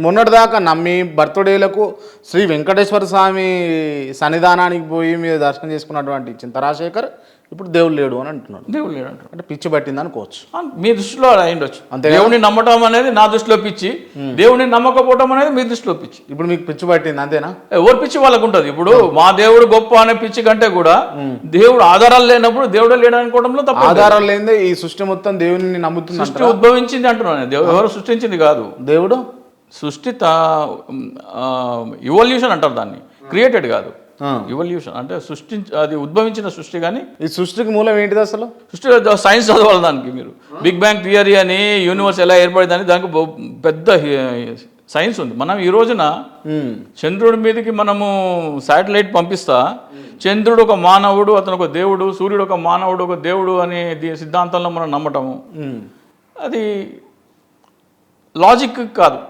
మొన్నటిదాకా నమ్మి బర్త్డేలకు శ్రీ వెంకటేశ్వర స్వామి సన్నిధానానికి పోయి మీరు దర్శనం చేసుకున్నటువంటి చింతరాజశేఖర్ ఇప్పుడు దేవుడు లేడు అని అంటున్నాడు. దేవుడు లేడు అంటారు. అంటే పిచ్చి పట్టింది అనుకోవచ్చు. మీ దృష్టిలో అలా అయిండొచ్చు. అంతే. దేవుడిని నమ్మటం అనేది నా దృష్టిలో పిచ్చి, దేవుడిని నమ్మకపోవటం అనేది మీ దృష్టిలో పిచ్చి. ఇప్పుడు మీకు పిచ్చి పట్టింది అంతేనా? ఎవరు పిచ్చి వాళ్ళకు ఉంటుంది. ఇప్పుడు మా దేవుడు గొప్ప అనే పిచ్చి కంటే కూడా దేవుడు ఆధారాలు లేనప్పుడు దేవుడే లేడు అనుకోవడంలో తప్ప. ఆధారాలు లేదే ఈ సృష్టి మొత్తం దేవుని నమ్ముతుంది. సృష్టి ఉద్భవించింది అంటున్నాను, ఎవరు సృష్టించింది కాదు. దేవుడు సృష్టి ఇవల్యూషన్ అంటారు దాన్ని, క్రియేటెడ్ కాదు. ఇవల్యూషన్ అంటే అది ఉద్భవించిన సృష్టి. కానీ ఈ సృష్టికి మూలం ఏంటిది అసలు? సృష్టి సైన్స్ చదవాలి దానికి. మీరు బిగ్ బ్యాంగ్ థియరీ అని, యూనివర్స్ ఎలా ఏర్పడిందని దానికి పెద్ద సైన్స్ ఉంది. మనం ఈ రోజున చంద్రుడి మీదకి మనము శాటిలైట్ పంపిస్తా, చంద్రుడు ఒక మానవుడు, అతను ఒక దేవుడు, సూర్యుడు ఒక మానవుడు ఒక దేవుడు అనే సిద్ధాంతంలో మనం నమ్మటము, అది లాజిక్ కాదు.